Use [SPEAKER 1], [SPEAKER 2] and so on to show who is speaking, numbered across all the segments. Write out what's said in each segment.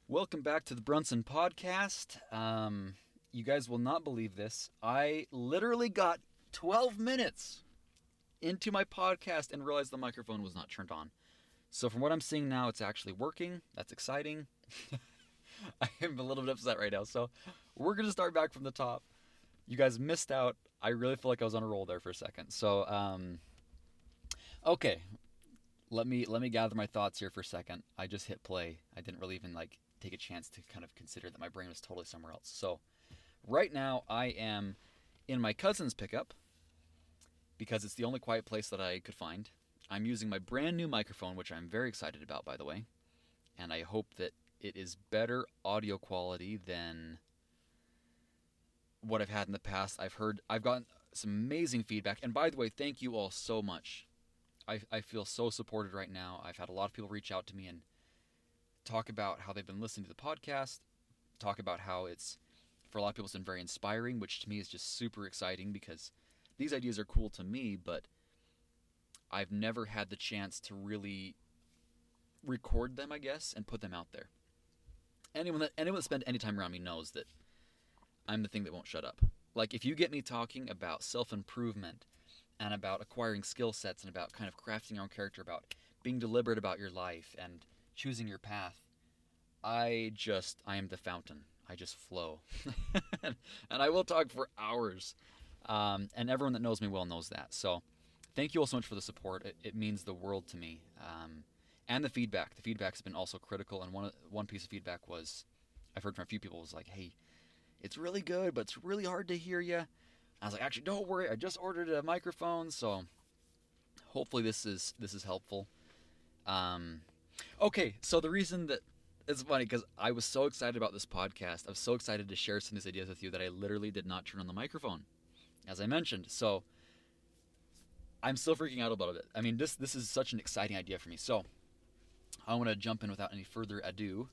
[SPEAKER 1] Welcome back to the Brunson Podcast. You guys will not believe this. I literally got 12 minutes into my podcast and realized the microphone was not turned on. So, from what I'm seeing now, it's actually working. That's exciting. I am a little bit upset right now. So, we're going to start back from the top. You guys missed out. I really feel like I was on a roll there for a second. So, okay, let me gather my thoughts here for a second. I just hit play. I didn't really even take a chance to kind of consider that my brain was totally somewhere else. So right now I am in my cousin's pickup because it's the only quiet place that I could find. I'm using my brand new microphone, which I'm very excited about, by the way, and I hope that it is better audio quality than what I've had in the past. I've gotten some amazing feedback, and by the way, thank you all so much. I feel so supported right now. I've had a lot of people reach out to me and talk about how they've been listening to the podcast, talk about how it's, for a lot of people, it's been very inspiring, which to me is just super exciting because these ideas are cool to me, but I've never had the chance to really record them, I guess, and put them out there. Anyone that spent any time around me knows that I'm the thing that won't shut up. Like, if you get me talking about self improvement and about acquiring skill sets and about kind of crafting your own character, about being deliberate about your life and choosing your path, I am the fountain. I just flow. And I will talk for hours. And everyone that knows me well knows that. So thank you all so much for the support. It means the world to me. And the feedback. The feedback has been also critical. And one piece of feedback was, I've heard from a few people, was like, hey, it's really good, but it's really hard to hear you. I was like, actually, don't worry. I just ordered a microphone, so hopefully this is helpful. Um, okay, so the reason that it's funny because I was so excited about this podcast. I was so excited to share some of these ideas with you that I literally did not turn on the microphone, as I mentioned. So I'm still freaking out about it. I mean, this is such an exciting idea for me. So I want to jump in without any further ado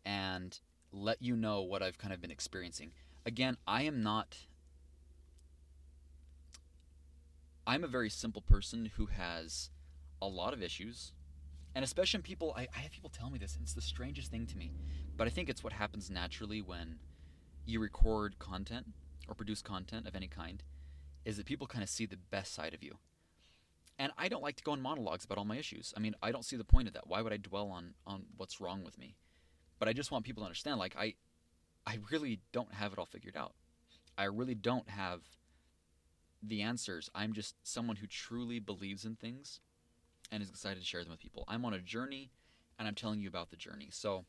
[SPEAKER 1] and let you know what I've kind of been experiencing. Again, I'm a very simple person who has a lot of issues. And especially when I have people tell me this, and it's the strangest thing to me. But I think it's what happens naturally when you record content or produce content of any kind, is that people kind of see the best side of you. And I don't like to go on monologues about all my issues. I mean, I don't see the point of that. Why would I dwell on what's wrong with me? But I just want people to understand, like, I really don't have it all figured out. I really don't have the answers. I'm just someone who truly believes in things and is excited to share them with people. I'm on a journey and I'm telling you about the journey. So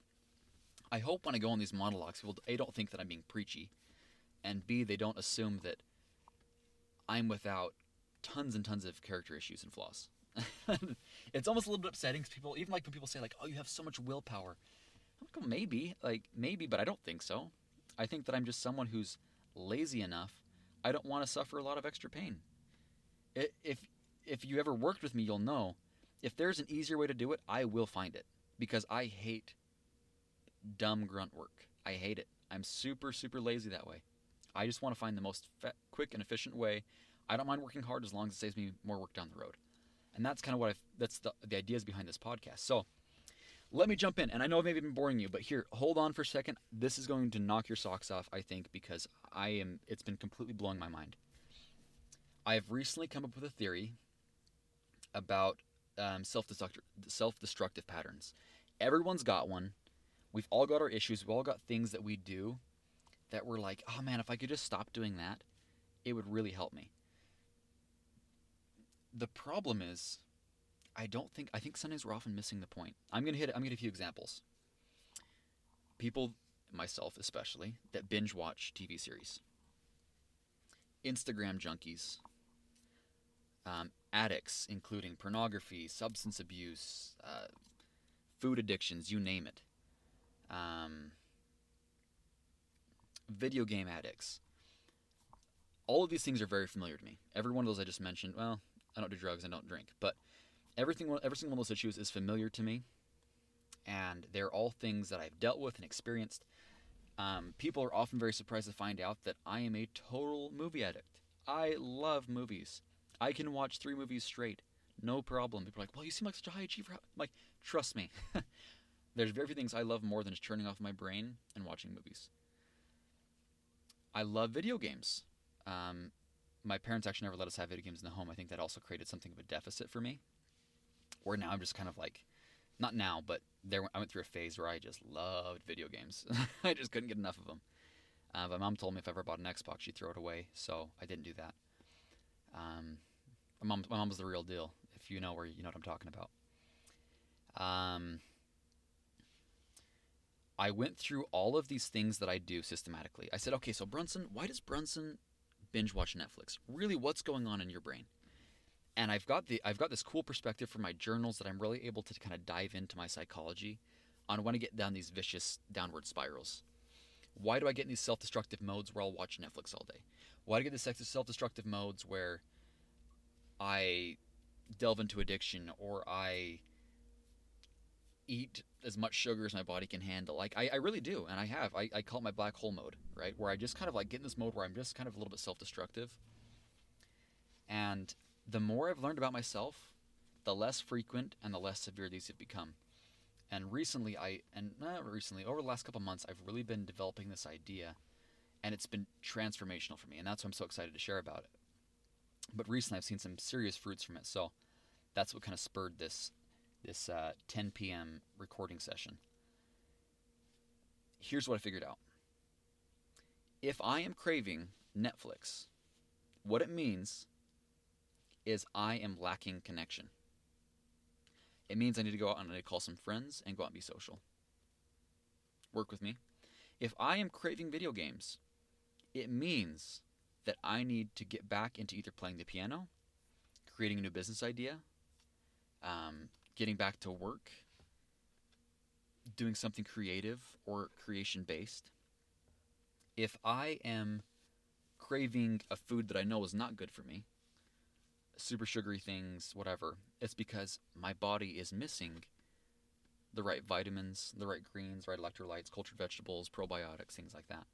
[SPEAKER 1] I hope when I go on these monologues, people A, don't think that I'm being preachy, and B, they don't assume that I'm without tons and tons of character issues and flaws. It's almost a little bit upsetting because people, even like when people say like, "Oh, you have so much willpower," I'm like, "Oh, maybe, but I don't think so. I think that I'm just someone who's lazy enough. I don't want to suffer a lot of extra pain. If if you ever worked with me, you'll know if there's an easier way to do it, I will find it because I hate dumb grunt work. I hate it. I'm super super lazy that way. I just want to find the most quick and efficient way. I don't mind working hard as long as it saves me more work down the road. And that's kind of that's the ideas behind this podcast. So let me jump in. And I know I've maybe been boring you, but here, hold on for a second. This is going to knock your socks off, I think, because it's been completely blowing my mind. I've recently come up with a theory about self-destructive patterns. Everyone's got one. We've all got our issues. We've all got things that we do that we're like, oh man, if I could just stop doing that, it would really help me. The problem is, I think sometimes we're often missing the point. I'm gonna hit a few examples. People, myself especially, that binge watch TV series, Instagram junkies, addicts, including pornography, substance abuse, food addictions, you name it. Um, Video game addicts. All of these things are very familiar to me. Every one of those I just mentioned, well, I don't do drugs, I don't drink, but every single one of those issues is familiar to me, and they're all things that I've dealt with and experienced. People are often very surprised to find out that I am a total movie addict. I love movies. I can watch 3 movies straight, no problem. People are like, "Well, you seem like such a high achiever." I'm like, trust me, There's very few things I love more than just turning off my brain and watching movies. I love video games. Um, my parents actually never let us have video games in the home. I think that also created something of a deficit for me, where now I'm just kind of like, not now, but there I went through a phase where I just loved video games. I just couldn't get enough of them. My mom told me if I ever bought an Xbox, she'd throw it away, so I didn't do that. Um, my mom was the real deal. If you know where you know what I'm talking about. Um, I went through all of these things that I do systematically. I said, okay, so Brunson, why does Brunson binge watch Netflix? Really, what's going on in your brain? And I've got this cool perspective from my journals that I'm really able to kind of dive into my psychology on when I get down these vicious downward spirals. Why do I get in these self-destructive modes where I'll watch Netflix all day? Why do I get these self-destructive modes where I delve into addiction or I eat as much sugar as my body can handle? Like I really do, and I have. I call it my black hole mode, right? Where I just kind of like get in this mode where I'm just kind of a little bit self-destructive. And the more I've learned about myself, the less frequent and the less severe these have become. And recently, and not recently, over the last couple months, I've really been developing this idea, and it's been transformational for me, and that's why I'm so excited to share about it. But recently, I've seen some serious fruits from it, so that's what kind of spurred this 10 p.m. recording session. Here's what I figured out: if I am craving Netflix, what it means is I am lacking connection. It means I need to go out and I need to call some friends and go out and be social. Work with me. If I am craving video games, it means that I need to get back into either playing the piano, creating a new business idea, getting back to work, doing something creative or creation based. If I am craving a food that I know is not good for me, super sugary things, whatever, it's because my body is missing the right vitamins, the right greens, right electrolytes, cultured vegetables, probiotics, things like that.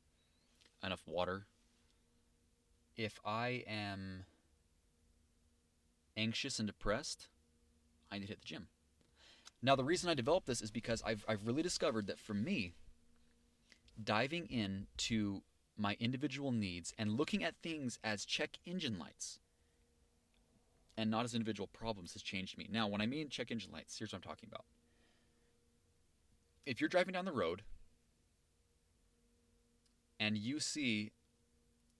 [SPEAKER 1] Enough water. If I am anxious and depressed, I need to hit the gym. Now, the reason I developed this is because I've really discovered that for me, diving into my individual needs and looking at things as check engine lights and not as individual problems has changed me. Now, when I mean check engine lights, here's what I'm talking about. If you're driving down the road and you see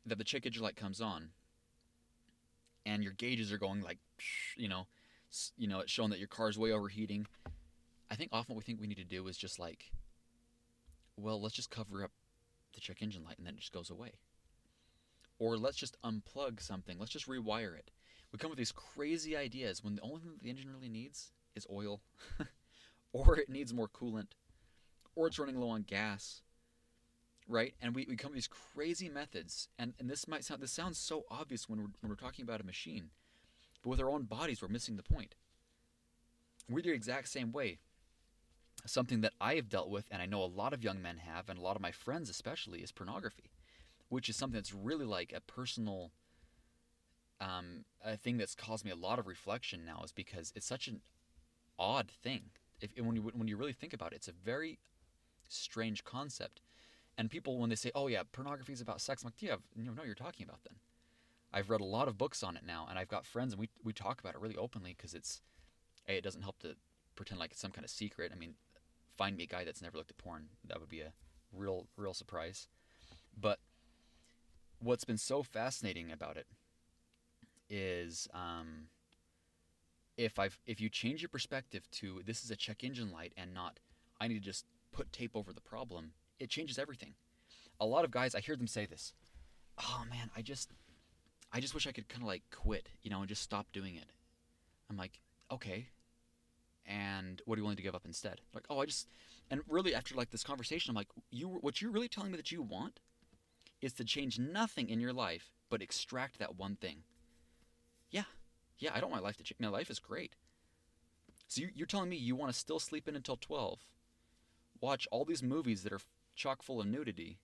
[SPEAKER 1] that the check engine light comes on and your gauges are going like, it's showing that your car's way overheating. I think often what we think we need to do is just like, well, let's just cover up the check engine light and then it just goes away. Or let's just unplug something. Let's just rewire it. We come with these crazy ideas when the only thing that the engine really needs is oil, or it needs more coolant, or it's running low on gas, right? And we come with these crazy methods. And this sounds so obvious when we're talking about a machine, but with our own bodies, we're missing the point. We're the exact same way. Something that I have dealt with, and I know a lot of young men have, and a lot of my friends especially, is pornography, which is something that's really like a personal a thing that's caused me a lot of reflection now, is because it's such an odd thing. When you really think about it, it's a very strange concept. And people, when they say, "Oh yeah, pornography is about sex," I'm like, "Do you know what you're talking about?" Then I've read a lot of books on it now, and I've got friends, and we talk about it really openly because it doesn't help to pretend like it's some kind of secret. I mean, find me a guy that's never looked at porn. That would be a real surprise. But what's been so fascinating about it is if you change your perspective to this is a check engine light and not I need to just put tape over the problem, it changes everything. A lot of guys, I hear them say this. Oh man, I just wish I could kind of like quit, and just stop doing it. I'm like, okay, and what are you willing to give up instead? Like, oh, and really after like this conversation, I'm like, what you're really telling me that you want is to change nothing in your life but extract that one thing. Yeah, yeah, I don't want my life to change. My life is great. So you're telling me you want to still sleep in until 12, watch all these movies that are chock full of nudity,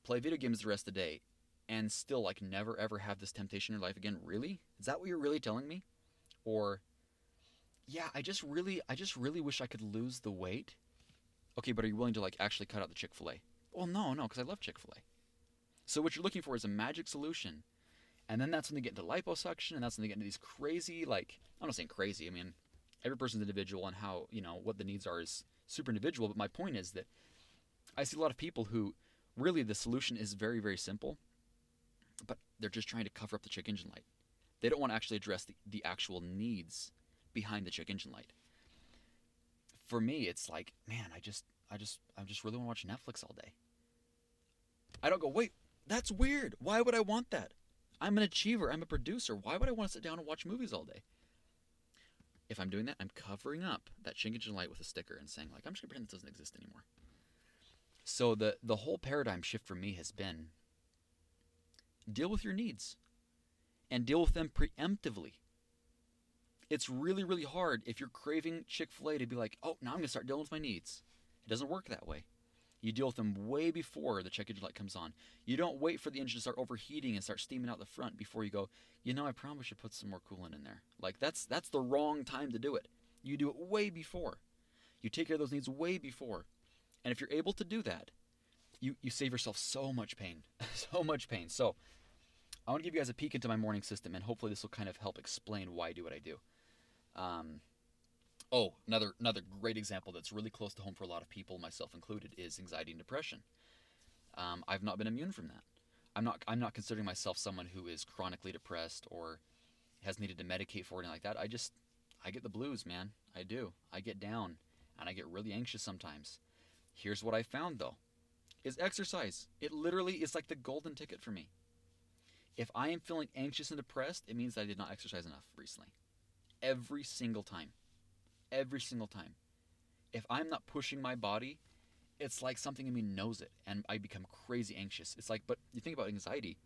[SPEAKER 1] play video games the rest of the day, and still like never ever have this temptation in your life again? Really? Is that what you're really telling me? Or yeah, I just really wish I could lose the weight. Okay, but are you willing to like actually cut out the Chick-fil-A? Well, no, because I love Chick-fil-A. So what you're looking for is a magic solution. And then that's when they get into liposuction, and that's when they get into these crazy, like, I'm not saying crazy. I mean, every person's individual, and how, what the needs are is super individual. But my point is that I see a lot of people who really the solution is very, very simple, but they're just trying to cover up the check engine light. They don't want to actually address the actual needs behind the check engine light. For me, it's like, man, I just really want to watch Netflix all day. I don't go, wait, that's weird. Why would I want that? I'm an achiever. I'm a producer. Why would I want to sit down and watch movies all day? If I'm doing that, I'm covering up that check engine light with a sticker and saying, like, I'm just gonna pretend this doesn't exist anymore. So the whole paradigm shift for me has been deal with your needs and deal with them preemptively. It's really, really hard if you're craving Chick-fil-A to be like, oh, now I'm gonna start dealing with my needs. It doesn't work that way. You deal with them way before the check engine light comes on. You don't wait for the engine to start overheating and start steaming out the front before you go, I probably should put some more coolant in there. Like that's the wrong time to do it. You do it way before. You take care of those needs way before. And if you're able to do that, you save yourself so much pain. So much pain. So I want to give you guys a peek into my morning system, and hopefully this will kind of help explain why I do what I do. Um, oh, another great example that's really close to home for a lot of people, myself included, is anxiety and depression. I've not been immune from that. I'm not considering myself someone who is chronically depressed or has needed to medicate for it, anything like that. I get the blues, man. I do. I get down and I get really anxious sometimes. Here's what I found though: is exercise. It literally is like the golden ticket for me. If I am feeling anxious and depressed, it means that I did not exercise enough recently. Every single time. Every single time. If I'm not pushing my body, it's like something in me knows it and I become crazy anxious. It's like, but you think about anxiety,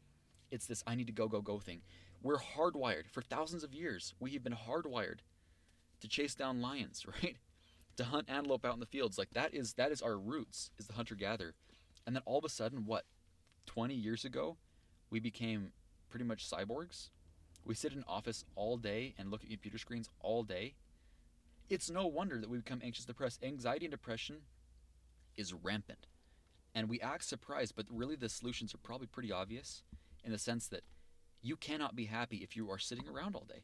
[SPEAKER 1] it's this I need to go, go, go thing. We're hardwired for thousands of years. We have been hardwired to chase down lions, right? To hunt antelope out in the fields. Like that is our roots, is the hunter gatherer. And then all of a sudden, what, 20 years ago, we became pretty much cyborgs. We sit in an office all day and look at computer screens all day. It's no wonder that we become anxious, depressed. Anxiety and depression is rampant. And we act surprised, but really the solutions are probably pretty obvious, in the sense that you cannot be happy if you are sitting around all day.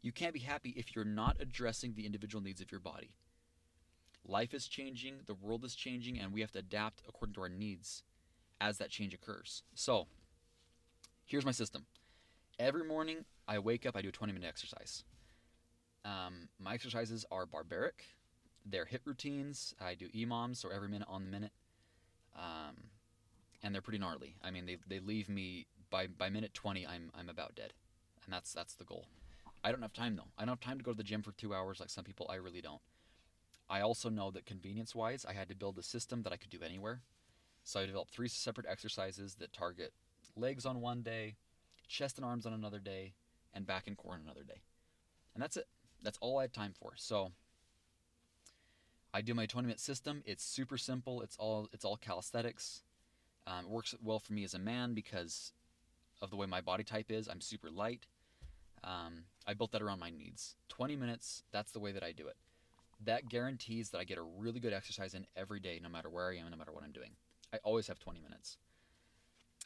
[SPEAKER 1] You can't be happy if you're not addressing the individual needs of your body. Life is changing, the world is changing, and we have to adapt according to our needs as that change occurs. So, here's my system. Every morning, I wake up, I do a 20-minute exercise. My exercises are barbaric. They're HIIT routines. I do EMOMs, so every minute on the minute. Um, and they're pretty gnarly. I mean, they leave me by minute 20. I'm about dead, and that's the goal. I don't have time though. I don't have time to go to the gym for 2 hours like some people. I really don't. I also know that convenience wise, I had to build a system that I could do anywhere. So I developed three separate exercises that target legs on one day, chest and arms on another day, and back and core on another day. And that's it. That's all I had time for. So I do my 20-minute system. It's super simple. It's all calisthenics. It works well for me as a man because of the way my body type is. I'm super light. I built that around my needs. 20 minutes, that's the way that I do it. That guarantees that I get a really good exercise in every day, no matter where I am, no matter what I'm doing. I always have 20 minutes.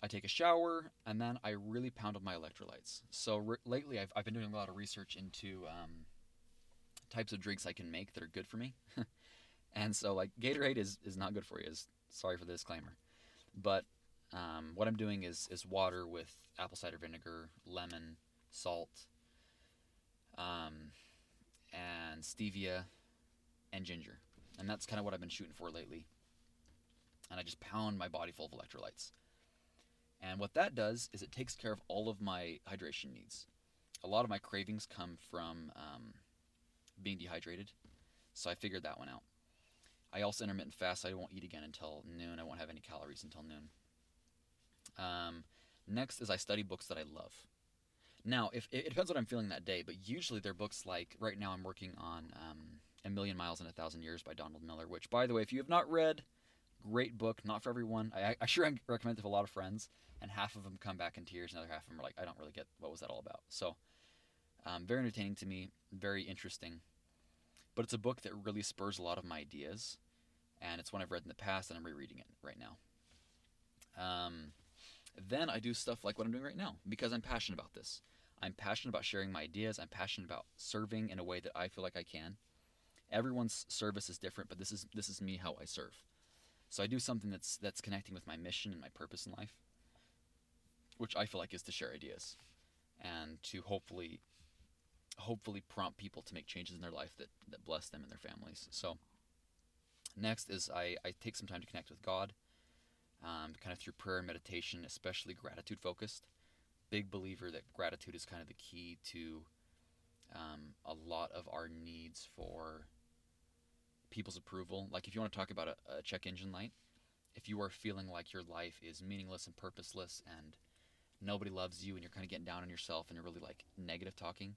[SPEAKER 1] I take a shower, and then I really pound on my electrolytes. So lately, I've been doing a lot of research into types of drinks I can make that are good for me. And so, like, Gatorade is not good for you. Sorry for the disclaimer. But what I'm doing is water with apple cider vinegar, lemon, salt, um, and stevia, and ginger. And that's kind of what I've been shooting for lately. And I just pound my body full of electrolytes. And what that does is it takes care of all of my hydration needs. A lot of my cravings come from being dehydrated, so I figured that one out. I also intermittent fast, so I won't eat again until noon. I won't have any calories until noon. Um, Next is I study books that I love. Now, if it depends what I'm feeling that day, but usually they're books like right now I'm working on A Million Miles in a Thousand Years by Donald Miller, which, by the way, if you have not read, great book, not for everyone. I sure recommend it to a lot of friends, and half of them come back in tears, and the other half of them are like, I don't really get what was that all about. So, very entertaining to me, very interesting. But it's a book that really spurs a lot of my ideas, and it's one I've read in the past, and I'm rereading it right now. Um, then I do stuff like what I'm doing right now because I'm passionate about this. I'm passionate about sharing my ideas. I'm passionate about serving in a way that I feel like I can. Everyone's service is different, but this is me how I serve. So I do something that's connecting with my mission and my purpose in life, which I feel like is to share ideas and to hopefully prompt people to make changes in their life that bless them and their families. So next is I take some time to connect with God, kind of through prayer and meditation, especially gratitude focused. Big believer that gratitude is kind of the key to a lot of our needs for people's approval. Like if you want to talk about a check engine light, if you are feeling like your life is meaningless and purposeless and nobody loves you and you're kind of getting down on yourself and you're really like negative talking,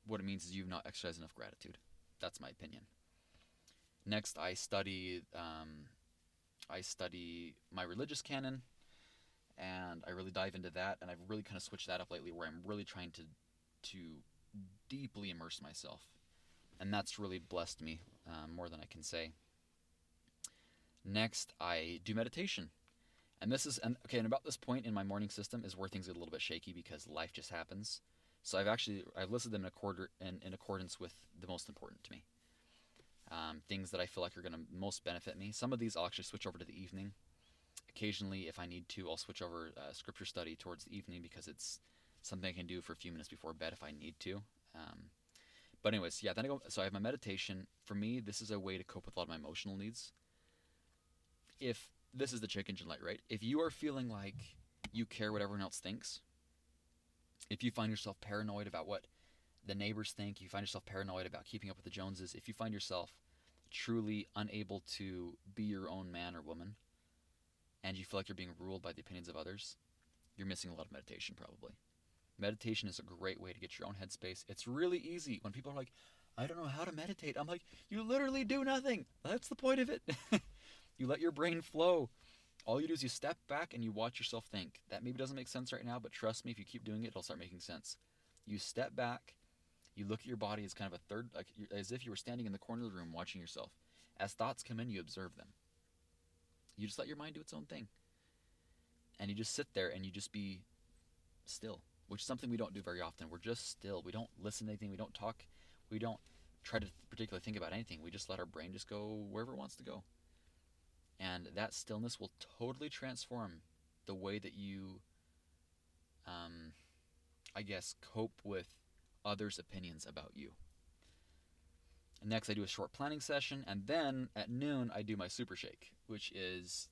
[SPEAKER 1] what it means is you've not exercised enough gratitude. That's my opinion. Next, I study my religious canon, and I really dive into that. And I've really kind of switched that up lately, where I'm really trying to deeply immerse myself, and that's really blessed me more than I can say. Next, I do meditation, and this is and okay. And about this point in my morning system is where things get a little bit shaky because life just happens. So I've listed them in accordance with the most important to me. Things that I feel like are going to most benefit me. Some of these I'll actually switch over to the evening. Occasionally, if I need to, I'll switch over scripture study towards the evening because it's something I can do for a few minutes before bed if I need to. Um, but anyways, yeah. Then I go. So I have my meditation. For me, this is a way to cope with a lot of my emotional needs. If this is the check engine light, right? If you are feeling like you care what everyone else thinks, if you find yourself paranoid about what the neighbors think, you find yourself paranoid about keeping up with the Joneses, if you find yourself truly unable to be your own man or woman, and you feel like you're being ruled by the opinions of others, you're missing a lot of meditation probably. Meditation is a great way to get your own headspace. It's really easy. When people are like, I don't know how to meditate, I'm like, you literally do nothing. That's the point of it. You let your brain flow. All you do is you step back and you watch yourself think. That maybe doesn't make sense right now, but trust me, if you keep doing it, it'll start making sense. You step back, you look at your body as kind of a third, like as if you were standing in the corner of the room watching yourself. As thoughts come in, you observe them. You just let your mind do its own thing. And you just sit there and you just be still, which is something we don't do very often. We're just still. We don't listen to anything. We don't talk. We don't try to particularly think about anything. We just let our brain just go wherever it wants to go. And that stillness will totally transform the way that you, um, I guess, cope with others' opinions about you. Next, I do a short planning session, and then at noon, I do my super shake, which is,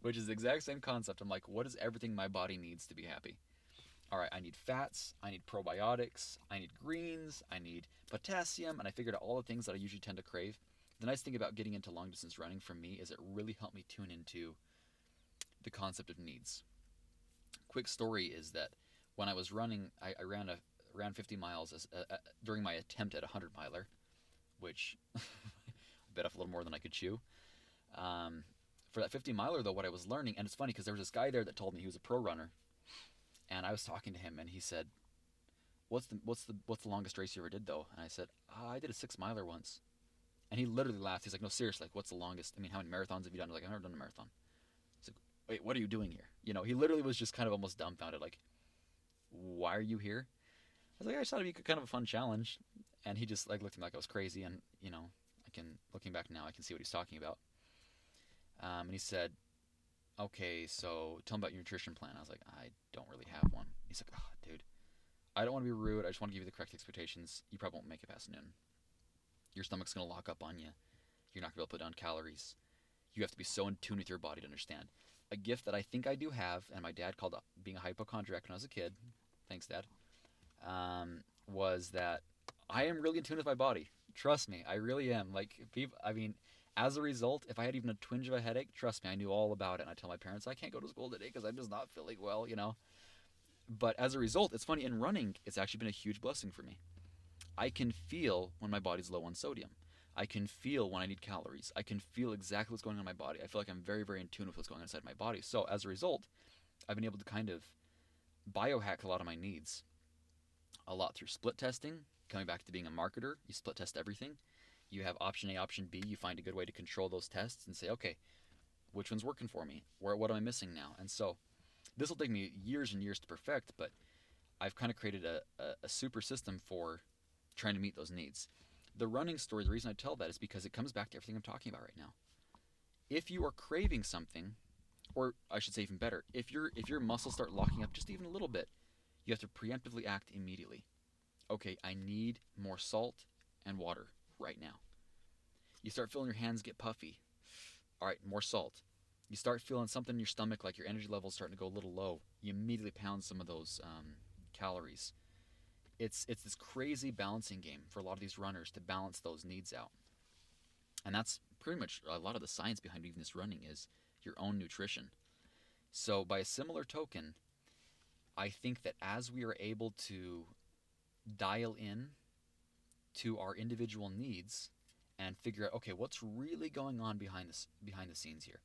[SPEAKER 1] which is the exact same concept. I'm like, what is everything my body needs to be happy? All right, I need fats, I need probiotics, I need greens, I need potassium, and I figured out all the things that I usually tend to crave. The nice thing about getting into long distance running for me is it really helped me tune into the concept of needs. Quick story is that when I was running, I ran 50 miles during my attempt at a 100 miler, which I bit off a little more than I could chew. Um, for that 50 miler though, what I was learning, and it's funny because there was this guy there that told me he was a pro runner, and I was talking to him, and he said, "What's the longest race you ever did though?" And I said, "I did a 6 miler once." And he literally laughed. He's like, "No, seriously, like, what's the longest? I mean, how many marathons have you done?" I was like, "I've never done a marathon." He's like, "Wait, what are you doing here?" He literally was just kind of almost dumbfounded, like, "Why are you here?" I was like, "I just thought it'd be kind of a fun challenge." And he just like looked at me like I was crazy, and looking back now, I can see what he's talking about. And he said, "Okay, so tell me about your nutrition plan." I was like, "I don't really have one." He's like, "Oh, dude, I don't want to be rude. I just want to give you the correct expectations. You probably won't make it past noon. Your stomach's gonna lock up on you. You're not gonna be able to put down calories. You have to be so in tune with your body to understand." A gift that I think I do have, and my dad called being a hypochondriac when I was a kid. Thanks, Dad. Was that I am really in tune with my body. Trust me, I really am. Like people, I mean, as a result, if I had even a twinge of a headache, trust me, I knew all about it. And I tell my parents I can't go to school today because I'm just not feeling well. But as a result, it's funny in running, it's actually been a huge blessing for me. I can feel when my body's low on sodium. I can feel when I need calories. I can feel exactly what's going on in my body. I feel like I'm very, very in tune with what's going on inside my body. So as a result, I've been able to kind of biohack a lot of my needs, a lot through split testing, Coming back to being a marketer, you split test everything. You have option A, option B. You find a good way to control those tests and say, okay, which one's working for me? What am I missing now? And so this will take me years and years to perfect, but I've kind of created a super system for trying to meet those needs. The running story, the reason I tell that is because it comes back to everything I'm talking about right now. If you are craving something, or I should say even better, if your muscles start locking up just even a little bit, you have to preemptively act immediately. Okay, I need more salt and water right now. You start feeling your hands get puffy. All right, more salt. You start feeling something in your stomach, like your energy level is starting to go a little low. You immediately pound some of those calories. It's this crazy balancing game for a lot of these runners to balance those needs out. And that's pretty much a lot of the science behind even this running is your own nutrition. So by a similar token, I think that as we are able to dial in to our individual needs and figure out, okay, what's really going on behind the scenes here?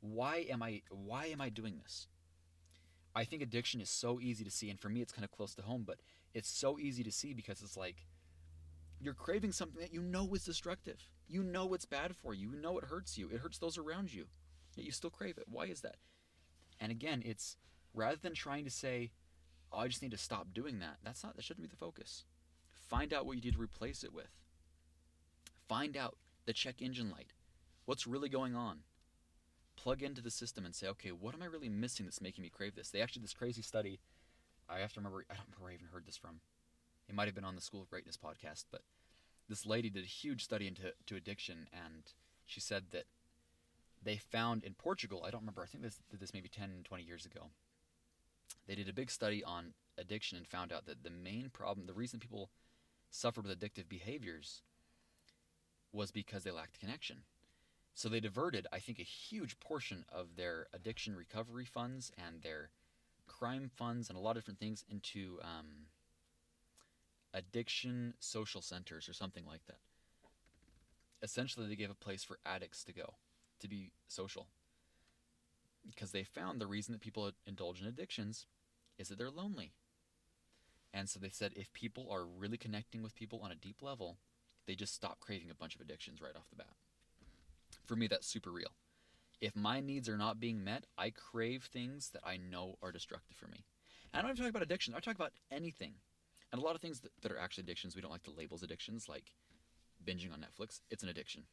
[SPEAKER 1] Why am I doing this? I think addiction is so easy to see, and for me it's kind of close to home, but it's so easy to see because it's like you're craving something that you know is destructive. You know it's bad for you. You know it hurts you. It hurts those around you. Yet you still crave it. Why is that? And again, it's rather than trying to say, "Oh, I just need to stop doing that." That shouldn't be the focus. Find out what you need to replace it with. Find out the check engine light. What's really going on? Plug into the system and say, "Okay, what am I really missing that's making me crave this?" They actually this crazy study. I have to remember. I don't remember where I even heard this from. It might have been on the School of Greatness podcast, but this lady did a huge study into addiction, and she said that they found in Portugal, I don't remember, I think this did this maybe 10, 20 years ago. They did a big study on addiction and found out that the main problem, the reason people suffered with addictive behaviors was because they lacked connection. So they diverted, I think, a huge portion of their addiction recovery funds and their crime funds and a lot of different things into addiction social centers or something like that. Essentially, they gave a place for addicts to go to be social because they found the reason that people indulge in addictions is that they're lonely. And so they said if people are really connecting with people on a deep level, they just stop craving a bunch of addictions right off the bat. For me, that's super real. If my needs are not being met, I crave things that I know are destructive for me. And I don't even talk about addiction. I talk about anything. And a lot of things that are actually addictions, we don't like to label as addictions, like binging on Netflix. It's an addiction.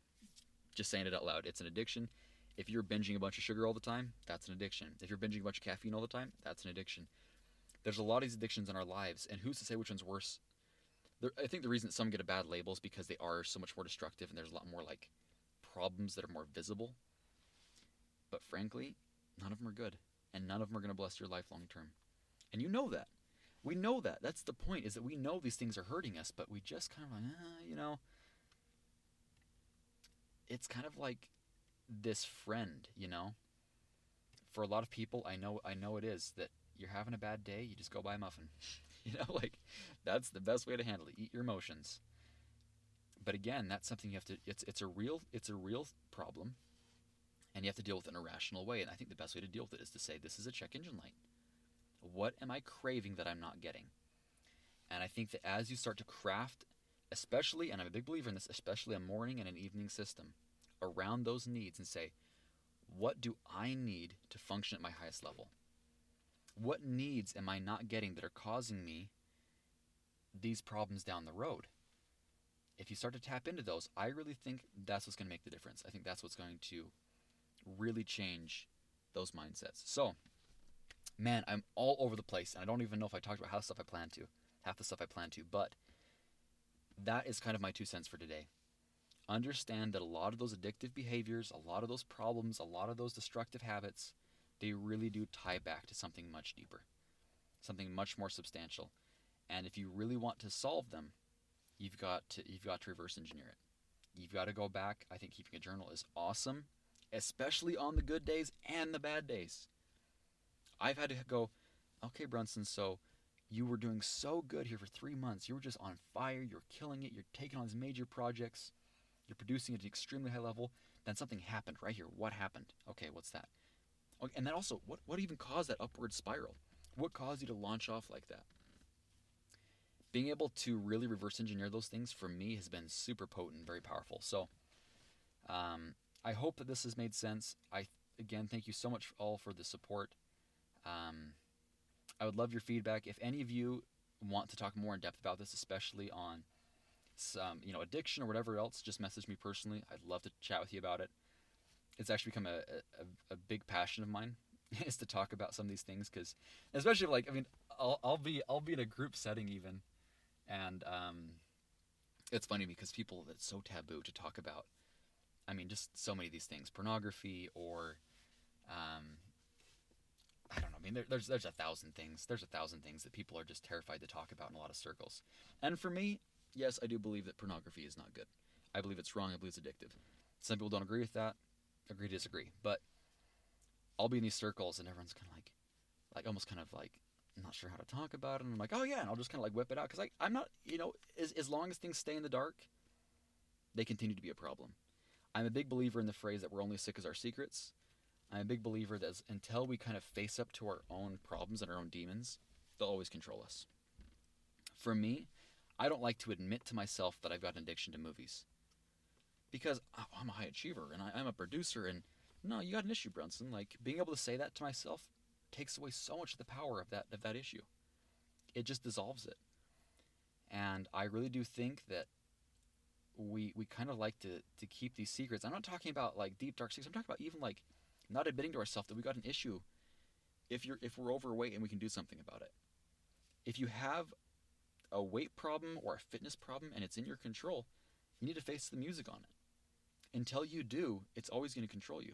[SPEAKER 1] Just saying it out loud. It's an addiction. If you're binging a bunch of sugar all the time, that's an addiction. If you're binging a bunch of caffeine all the time, that's an addiction. There's a lot of these addictions in our lives, and who's to say which one's worse? I think the reason that some get a bad label is because they are so much more destructive, and there's a lot more like problems that are more visible. But frankly, none of them are good, and none of them are going to bless your life long term. And you know that. We know that. That's the point, is that we know these things are hurting us, but we just kind of like, it's kind of like this friend. For a lot of people, I know it is that you're having a bad day, you just go buy a muffin. Like that's the best way to handle it. Eat your emotions. But again, that's something you have to it's a real problem, and you have to deal with it in a rational way. And I think the best way to deal with it is to say this is a check engine light. What am I craving that I'm not getting? And I think that as you start to craft, especially, and I'm a big believer in this, especially a morning and an evening system around those needs and say, what do I need to function at my highest level? What needs am I not getting that are causing me these problems down the road? If you start to tap into those, I really think that's what's going to make the difference. I think that's what's going to really change those mindsets. So, man, I'm all over the place, and I don't even know if I talked about half the stuff I plan to, but that is kind of my 2 cents for today. Understand that a lot of those addictive behaviors, a lot of those problems, a lot of those destructive habits, they really do tie back to something much deeper, something much more substantial. And if you really want to solve them, you've got to reverse engineer it. You've got to go back. I think keeping a journal is awesome, especially on the good days and the bad days. I've had to go, okay, Brunson, so you were doing so good here for 3 months. You were just on fire. You're killing it. You're taking on these major projects. You're producing at an extremely high level. Then something happened right here. What happened? Okay, what's that? Okay, and then also, what even caused that upward spiral? What caused you to launch off like that? being able to really reverse engineer those things for me has been super potent, very powerful. So I hope that this has made sense. Again, thank you so much all for the support. Um, I would love your feedback. If any of you want to talk more in depth about this, especially on some, addiction or whatever else, just message me personally. I'd love to chat with you about it. It's actually become a big passion of mine is to talk about some of these things because, especially like, I mean, I'll be in a group setting even, and it's funny because people, it's so taboo to talk about. I mean, just so many of these things, pornography or um, I don't know. I mean, there's a thousand things. There's a thousand things that people are just terrified to talk about in a lot of circles. And for me, yes, I do believe that pornography is not good. I believe it's wrong. I believe it's addictive. Some people don't agree with that. Agree to disagree. But I'll be in these circles and everyone's kind of like almost kind of like not sure how to talk about it. And I'm like, oh yeah, and I'll just kind of like whip it out because I'm not, as long as things stay in the dark, they continue to be a problem. I'm a big believer in the phrase that we're only as sick as our secrets. I'm a big believer that until we kind of face up to our own problems and our own demons, they'll always control us. For me, I don't like to admit to myself that I've got an addiction to movies because I'm a high achiever and I'm a producer. And no, you got an issue, Brunson. Like being able to say that to myself takes away so much of the power of that issue. It just dissolves it. And I really do think that we kind of like to keep these secrets. I'm not talking about like deep dark secrets. I'm talking about even like not admitting to ourselves that we got an issue if we're overweight and we can do something about it. If you have a weight problem or a fitness problem and it's in your control, you need to face the music on it. Until you do, it's always going to control you.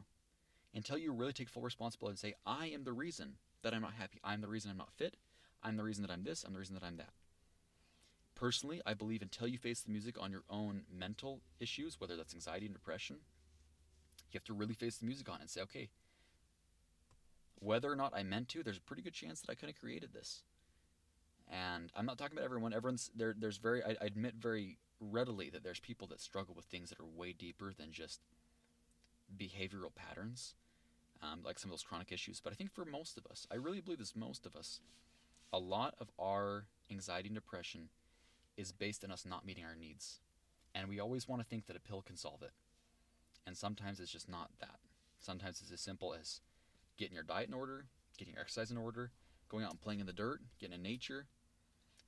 [SPEAKER 1] Until you really take full responsibility and say, I am the reason that I'm not happy. I'm the reason I'm not fit. I'm the reason that I'm this. I'm the reason that I'm that. Personally, I believe until you face the music on your own mental issues, whether that's anxiety and depression, you have to really face the music on it and say, okay, whether or not I meant to, there's a pretty good chance that I could have created this. And I'm not talking about everyone. Everyone's there. There's very. I admit very readily that there's people that struggle with things that are way deeper than just behavioral patterns, like some of those chronic issues. But I think for most of us, I really believe this. Most of us, a lot of our anxiety and depression is based on us not meeting our needs, and we always want to think that a pill can solve it. And sometimes it's just not that. Sometimes it's as simple as getting your diet in order, getting your exercise in order, going out and playing in the dirt, getting in nature,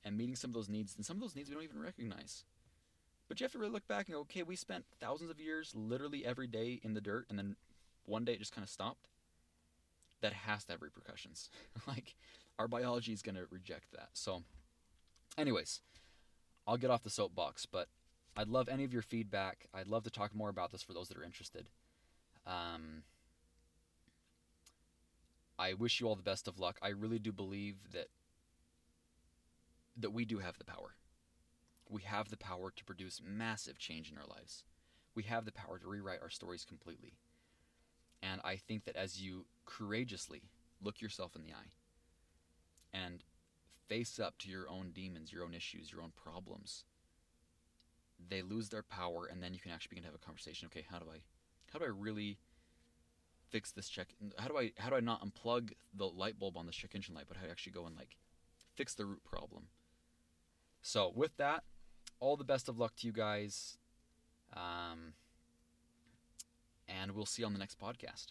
[SPEAKER 1] and meeting some of those needs. And some of those needs we don't even recognize. But you have to really look back and go, okay, we spent thousands of years literally every day in the dirt, and then one day it just kind of stopped. That has to have repercussions. Like, our biology is going to reject that. So, anyways, I'll get off the soapbox, but I'd love any of your feedback. I'd love to talk more about this for those that are interested. Um, I wish you all the best of luck. I really do believe that we do have the power. We have the power to produce massive change in our lives. We have the power to rewrite our stories completely. And I think that as you courageously look yourself in the eye and face up to your own demons, your own issues, your own problems, they lose their power, and then you can actually begin to have a conversation. Okay, how do I really fix this check? How do I not unplug the light bulb on this check engine light, but how do I actually go and like fix the root problem? So with that, all the best of luck to you guys, and we'll see you on the next podcast.